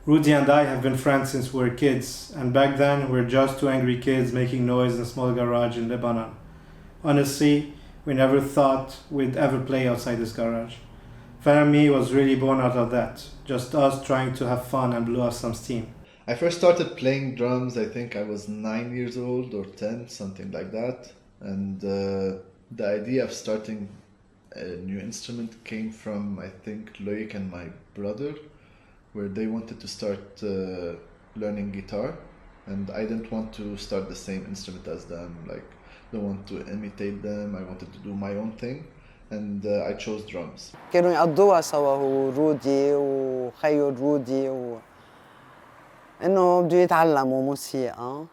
Rudy and I have been friends since we were kids, and back then we were just two angry kids making noise in a small garage in Lebanon. Honestly, we never thought we'd ever play outside this garage. Phenomy was really born out of that, just us trying to have fun and blow off some steam. I first started playing drums, I think I was 9 years old or 10, something like that. And the idea of starting a new instrument came from, I think, Loïc and my brother, where they wanted to start learning guitar. And I didn't want to start the same instrument as them, like, don't want to imitate them, I wanted to do my own thing. And I chose drums. كانوا يقضوها سوا هو رودي وخيو رودي إنه بده يتعلموا موسيقى.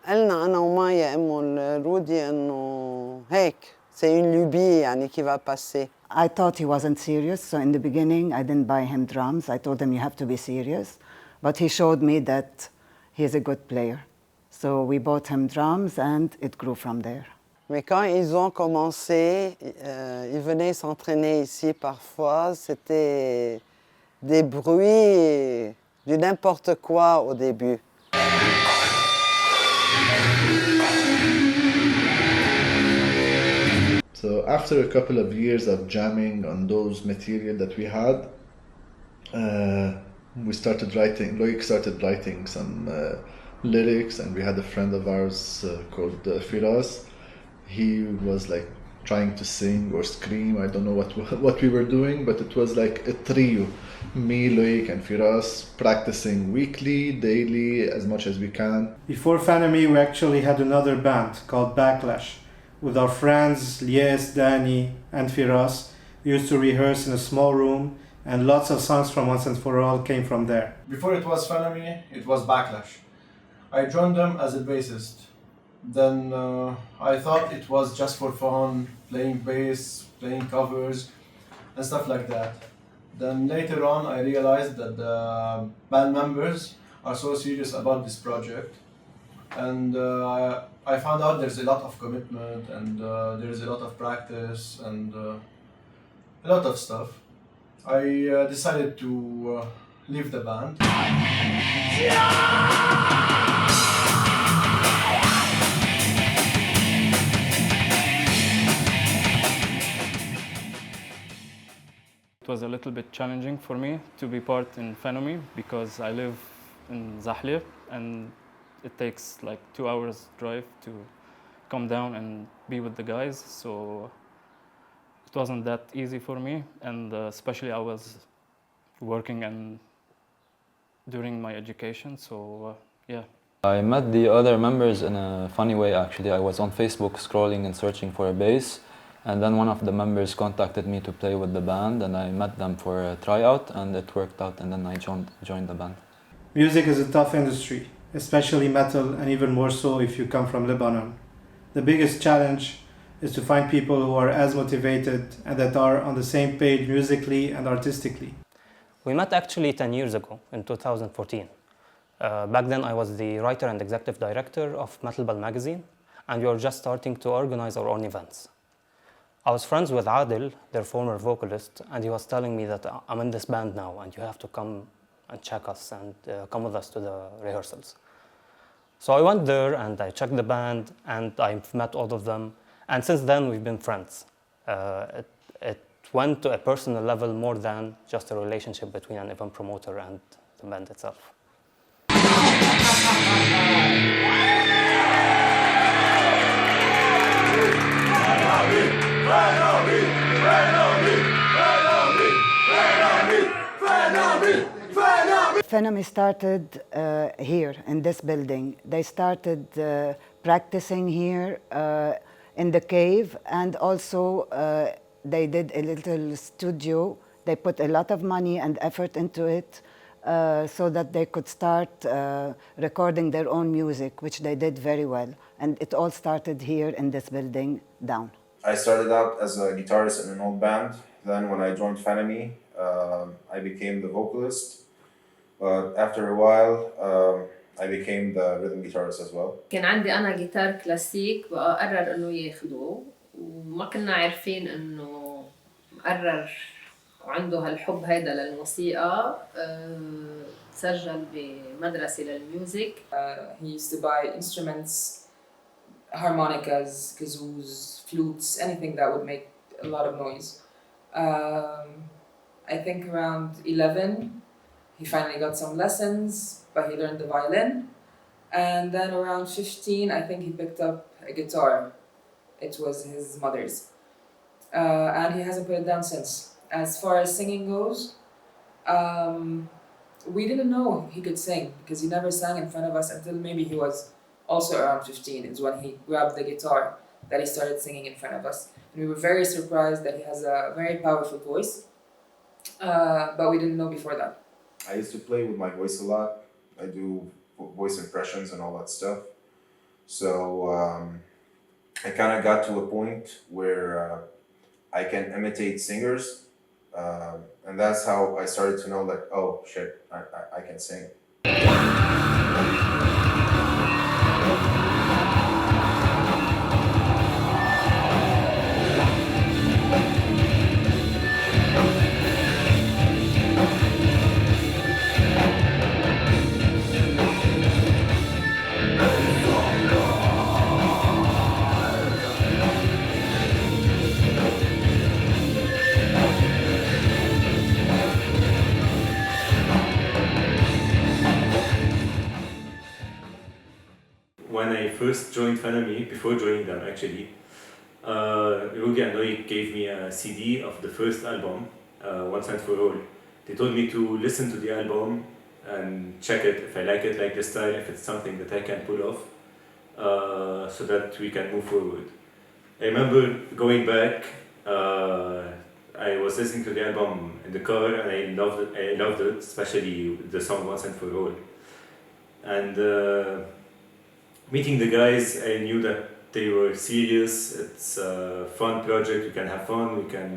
قلنا أنا ومايا أمه رودي إنه هيك c'est une lubie يعني qui va passer. I thought he wasn't serious, so in the beginning I didn't buy him drums. I told him you have to be serious, but he showed me that he's a good player. So we bought him drums and it grew from there. Mais quand ils ont commencé, ils venaient s'entraîner ici parfois. C'était des bruits de n'importe quoi au début. So after a couple of years of jamming on those material that we had, we started writing, Loïc started writing some lyrics, and we had a friend of ours called Firas. He was like trying to sing or scream, I don't know what we were doing, but it was like a trio. Me, Loïc and Firas practicing weekly, daily, as much as we can. Before Phenomy, we actually had another band called Backlash. With our friends Lies, Dany and Firas, we used to rehearse in a small room, and lots of songs from Once and For All came from there. Before it was Phenomy, it was Backlash. I joined them as a bassist. Then I thought it was just for fun, playing bass, playing covers and stuff like that. Then later on I realized that the band members are so serious about this project, and I found out there's a lot of commitment and there's a lot of practice and a lot of stuff. I decided to leave the band. It was a little bit challenging for me to be part in Phenomy because I live in Zahlir and it takes like 2 hours drive to come down and be with the guys, so it wasn't that easy for me, and especially I was working and during my education, so yeah. I met the other members in a funny way actually. I was on Facebook scrolling and searching for a bass, and then one of the members contacted me to play with the band, and I met them for a tryout and it worked out, and then I joined the band. Music is a tough industry, especially metal, and even more so if you come from Lebanon. The biggest challenge is to find people who are as motivated and that are on the same page musically and artistically. We met actually 10 years ago, in 2014. Back then I was the writer and executive director of Metal Ball magazine, and we were just starting to organize our own events. I was friends with Adil, their former vocalist, and he was telling me that I'm in this band now and you have to come and check us and come with us to the rehearsals. So I went there and I checked the band and I met all of them, and since then we've been friends. It went to a personal level more than just a relationship between an event promoter and the band itself. Phenomy started here in this building. They started practicing here in the cave, and also they did a little studio. They put a lot of money and effort into it so that they could start recording their own music, which they did very well. And it all started here in this building down. I started out as a guitarist in an old band. Then when I joined Phenomy, I became the vocalist. But after a while, I became the rhythm guitarist as well. كان عندي أنا جيتار كلاسيك بقى قرر إنه ياخدوه، وما كنا عارفين إنه قرر وعنده هالحب هيدا للموسيقى. سجل بمدرسة للميوزك. He used to buy instruments, harmonicas, kazoos, flutes, anything that would make a lot of noise. I think around 11 he finally got some lessons, but he learned the violin. And then around 15 I think he picked up a guitar. It was his mother's. And he hasn't put it down since. As far as singing goes, we didn't know he could sing because he never sang in front of us until maybe he was also around 15 is when he grabbed the guitar that he started singing in front of us. And we were very surprised that he has a very powerful voice, but we didn't know before that. I used to play with my voice a lot. I do voice impressions and all that stuff. So I kind of got to a point where I can imitate singers. And that's how I started to know, like, oh shit, I can sing. When I first joined Phenomy, before joining them actually, Rugi and Loic gave me a CD of the first album, Once and For All. They told me to listen to the album and check it, if I like it, like the style, if it's something that I can pull off, so that we can move forward. I remember going back, I was listening to the album in the car and I loved it, especially the song Once and For All. And meeting the guys, I knew that they were serious. It's a fun project, we can have fun, we can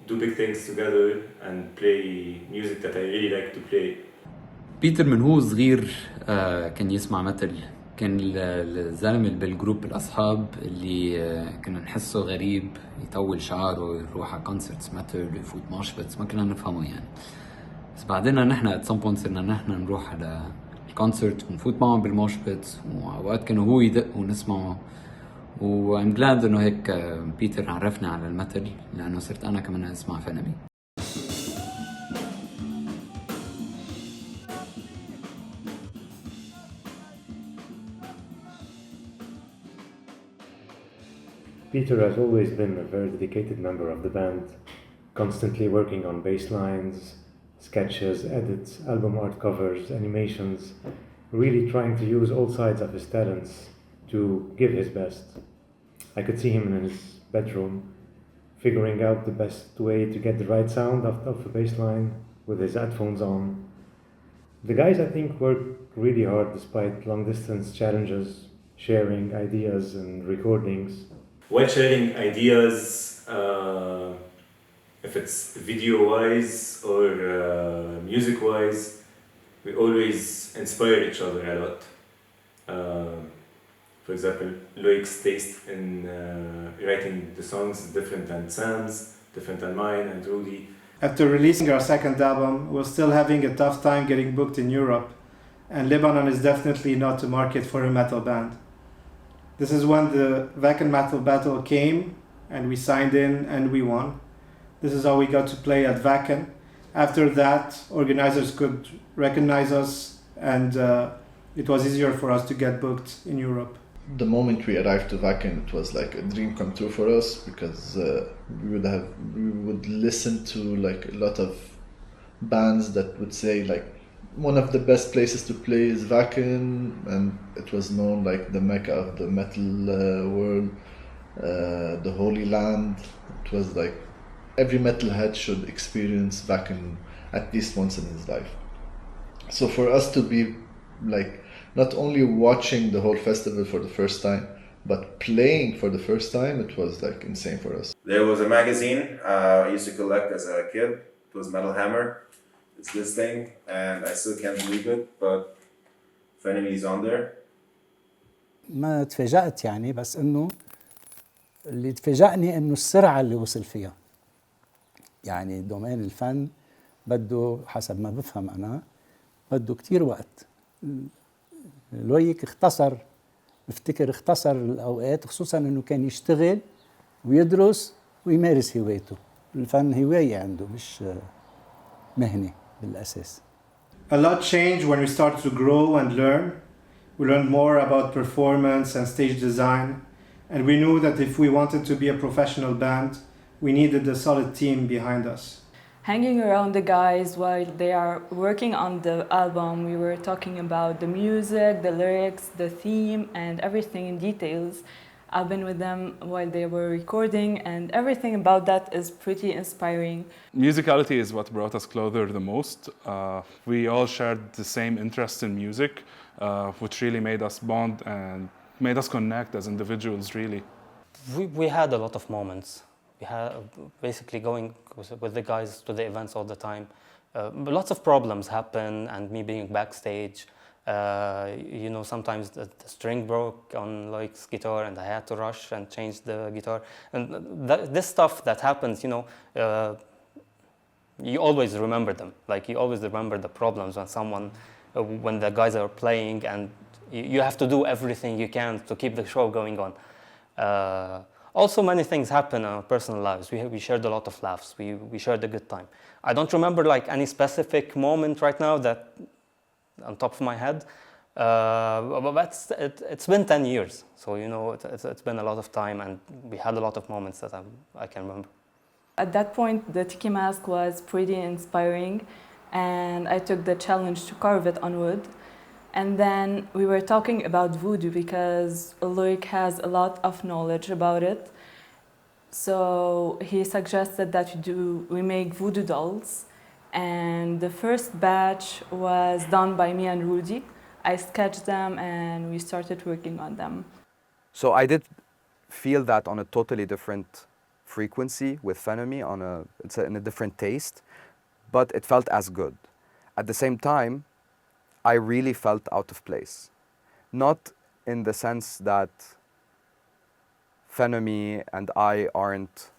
do big things together and play music that I really like to play. بيتر من هو صغير كان يسمع متل. كان الزلمة اللي بالجروب الأصحاب اللي كنا نحسه غريب، يطول شعره، يروح على كونسرتس متل، يفوت ماشبتس، ما كنا نفهمه يعني. بس بعدين نحن at some point صرنا نحن نروح على الكونسرت ونفوت معهم بالموشبت، وأوقات كانوا هو يدق ونسمعه. I'm glad إنه هيك بيتر عرفنا على المتل، لأنه صرت أنا كمان أسمع فينومي. Peter has always been a very dedicated member of the band, constantly working on bass lines, sketches, edits, album art covers, animations, really trying to use all sides of his talents to give his best. I could see him in his bedroom, figuring out the best way to get the right sound of the bass line with his headphones on. The guys, I think, worked really hard despite long-distance challenges, sharing ideas and recordings. While sharing ideas, if it's video-wise or music-wise, we always inspire each other a lot. For example, Loic's taste in writing the songs is different than Sam's, different than mine and Rudy. After releasing our second album, we're still having a tough time getting booked in Europe, and Lebanon is definitely not a market for a metal band. This is when the Wacken Metal Battle came, and we signed in and we won. This is how we got to play at Wacken. After that, organizers could recognize us, and it was easier for us to get booked in Europe. The moment we arrived to Wacken, it was like a dream come true for us, because we would listen to like a lot of bands that would say like one of the best places to play is Wacken, and it was known like the mecca of the metal world, the Holy Land. It was like every metalhead should experience Wacken at least once in his life. So for us to be like not only watching the whole festival for the first time, but playing for the first time, it was like insane for us. There was a magazine I used to collect as a kid. It was Metal Hammer. It's this thing, and I still can't believe it, but Phenomy is on there. ما تفاجأت يعني، بس إنه اللي تفاجأني إنه السرعة اللي وصل فيها. يعني دومين الفن بده حسب ما بفهم أنا بده كتير وقت. لويك بفتكر اختصر الأوقات، خصوصا أنه كان يشتغل ويدرس ويمارس هوايته. الفن هواية عنده مش مهنة بالأساس. A lot changed when we started to grow and learn. We learned more about performance and stage design, and we knew that if we wanted to be a professional band, we needed a solid team behind us. Hanging around the guys while they are working on the album, we were talking about the music, the lyrics, the theme, and everything in details. I've been with them while they were recording, and everything about that is pretty inspiring. Musicality is what brought us closer the most. We all shared the same interest in music, which really made us bond and made us connect as individuals, really. We had a lot of moments. We had basically going with the guys to the events all the time. Lots of problems happen, and me being backstage, you know, sometimes the string broke on Loic's guitar and I had to rush and change the guitar. And this stuff that happens, you know, you always remember them. Like, you always remember the problems when the guys are playing, and you have to do everything you can to keep the show going on. Also, many things happen in our personal lives. We shared a lot of laughs. We shared a good time. I don't remember like any specific moment right now that on top of my head, but it's been 10 years. So, you know, it's been a lot of time, and we had a lot of moments that I can remember. At that point, the tiki mask was pretty inspiring, and I took the challenge to carve it on wood. And then we were talking about voodoo because Loic has a lot of knowledge about it. So he suggested that we make voodoo dolls. And the first batch was done by me and Rudy. I sketched them and we started working on them. So I did feel that on a totally different frequency with Phenomy, it's in a different taste, but it felt as good. At the same time, I really felt out of place. Not in the sense that Phenomy and I aren't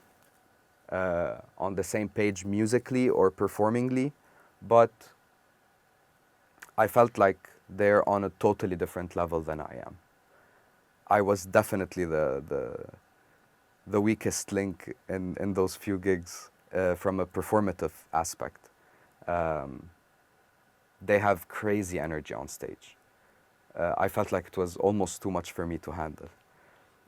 on the same page musically or performingly, but I felt like they're on a totally different level than I am. I was definitely the weakest link in those few gigs from a performative aspect. They have crazy energy on stage. I felt like it was almost too much for me to handle.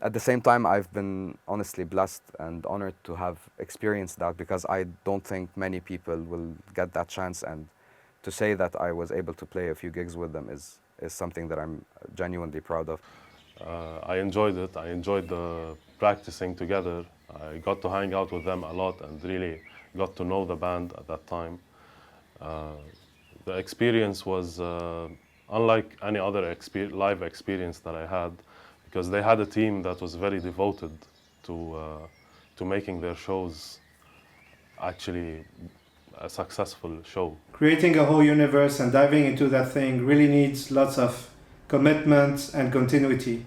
At the same time, I've been honestly blessed and honored to have experienced that, because I don't think many people will get that chance, and to say that I was able to play a few gigs with them is something that I'm genuinely proud of. I enjoyed it. I enjoyed the practicing together. I got to hang out with them a lot and really got to know the band at that time. The experience was unlike any other live experience that I had, because they had a team that was very devoted to making their shows actually a successful show. Creating a whole universe and diving into that thing really needs lots of commitment and continuity.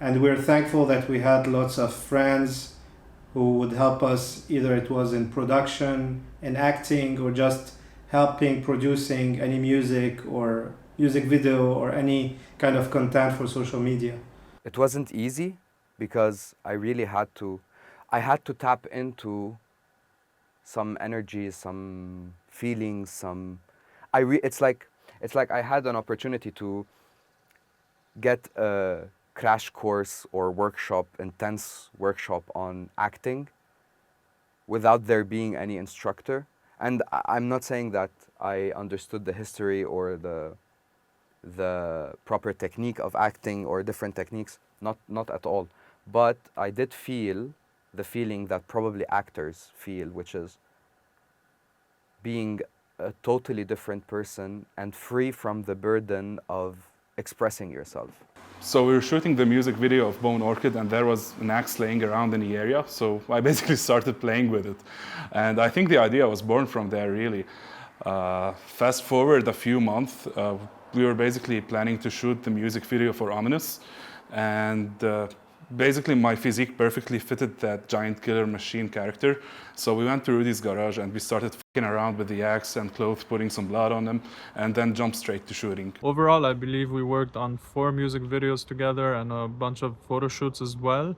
And we're thankful that we had lots of friends who would help us, either it was in production, in acting, or just helping producing any music or music video or any kind of content for social media. It wasn't easy, because I really had to tap into some energy, some feelings, it's like I had an opportunity to get a crash course or intense workshop on acting without there being any instructor. And I'm not saying that I understood the history or the proper technique of acting or different techniques, not at all. But I did feel the feeling that probably actors feel, which is being a totally different person and free from the burden of expressing yourself. So we were shooting the music video of Bone Orchid, and there was an axe laying around in the area. So I basically started playing with it. And I think the idea was born from there, really. Fast forward a few months, we were basically planning to shoot the music video for Ominous. And basically my physique perfectly fitted that giant killer machine character. So we went to Rudy's garage and we started fucking around with the axe and clothes, putting some blood on them, and then jumped straight to shooting. Overall, I believe we worked on 4 music videos together and a bunch of photo shoots as well.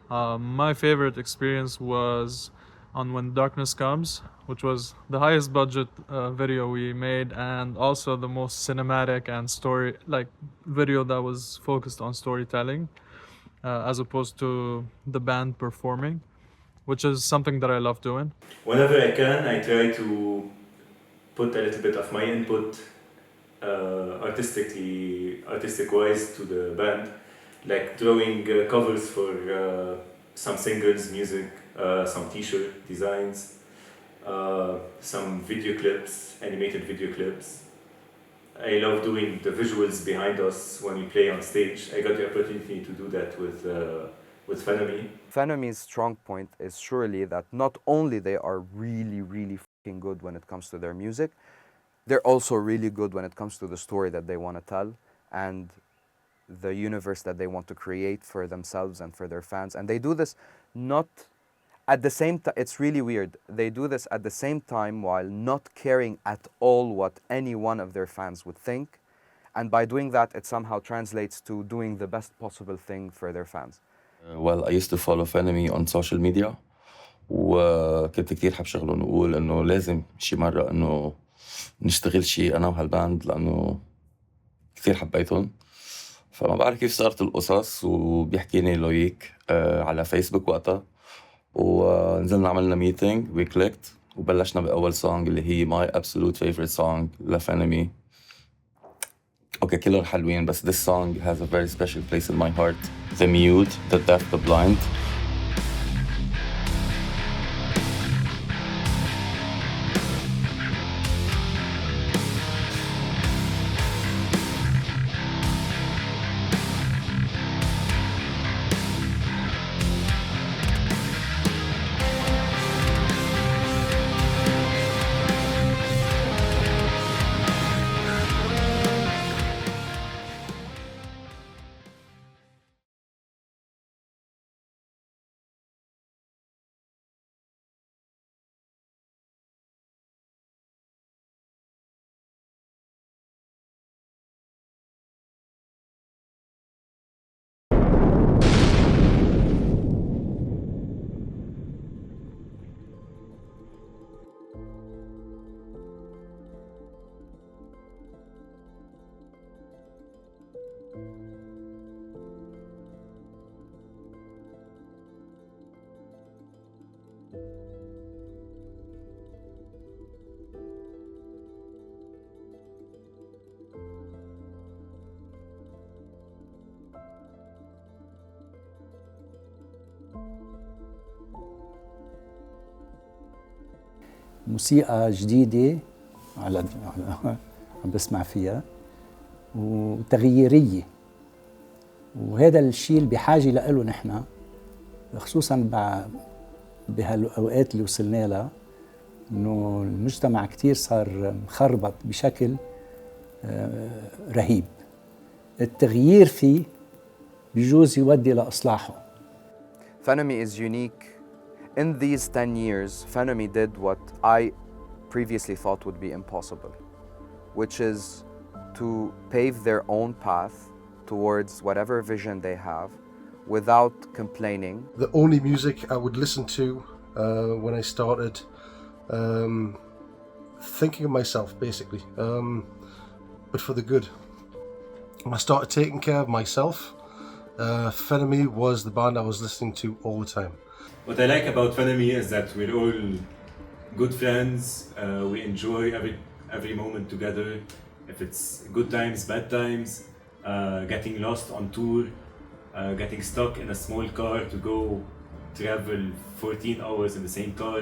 My favorite experience was on When Darkness Comes, which was the highest budget video we made, and also the most cinematic and video that was focused on storytelling. As opposed to the band performing, which is something that I love doing. Whenever I can, I try to put a little bit of my input artistic-wise to the band, like drawing covers for some singles' music, some t-shirt designs, some video clips, animated video clips. I love doing the visuals behind us when we play on stage. I got the opportunity to do that with Phenomy. Phenomy's strong point is surely that not only they are really, really fucking good when it comes to their music, they're also really good when it comes to the story that they want to tell and the universe that they want to create for themselves and for their fans. And they do this not at the same time. It's really weird. They do this at the same time while not caring at all what any one of their fans would think. And by doing that, it somehow translates to doing the best possible thing for their fans. Well, I used to follow Phenomy on social media. وكنت كتير حب شغلهم وقول إنه لازم شي مرة إنه نشتغل شي أنا وهالباند لأنه كتير حبيتهم. فما بعرف كيف صارت القصص وبيحكيني لويك على فيسبوك وقتها. ونزلنا عملنا ميتينج we clicked وبلشنا بأول سونج اللي هي my absolute favorite song لفينومي. Okay, كلهم حلوين بس this song has a very special place in my heart. The mute, the deaf, the blind. موسيقى جديدة عم بسمع فيها وتغييرية، وهذا الشيء اللي بحاجة له نحن، خصوصا بهالأوقات اللي وصلنا لها، إنه المجتمع كتير صار مخربط بشكل رهيب. التغيير فيه بيجوز يودي لإصلاحه. Phenomy is unique. In these 10 years, Phenomy did what I previously thought would be impossible, which is to pave their own path towards whatever vision they have without complaining. The only music I would listen to when I started thinking of myself, basically, but for the good. When I started taking care of myself, Phenomy was the band I was listening to all the time. What I like about Phenomy is that we're all good friends. We enjoy every moment together. If it's good times, bad times, getting lost on tour, getting stuck in a small car to go travel 14 hours in the same car,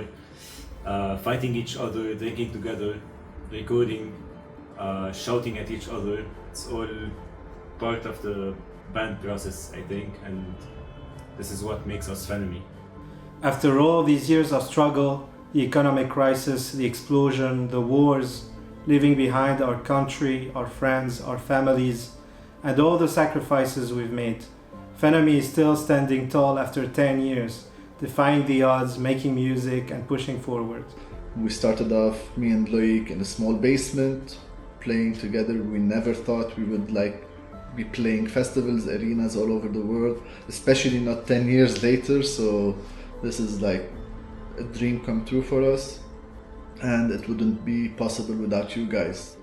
fighting each other, drinking together, recording, shouting at each other. It's all part of the band process, I think, and this is what makes us Phenomy. After all these years of struggle, the economic crisis, the explosion, the wars, leaving behind our country, our friends, our families, and all the sacrifices we've made, Phenomy is still standing tall after 10 years, defying the odds, making music and pushing forward. We started off, me and Loïc, in a small basement, playing together. We never thought we would be playing festivals, arenas all over the world, especially not 10 years later. So this is like a dream come true for us, and it wouldn't be possible without you guys.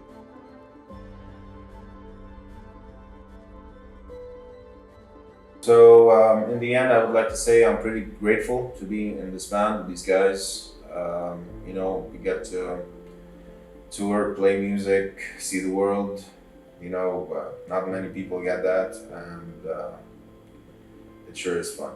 So in the end, I would like to say I'm pretty grateful to be in this band with these guys. You know, we get to tour, play music, see the world. You know, not many people get that, and it sure is fun.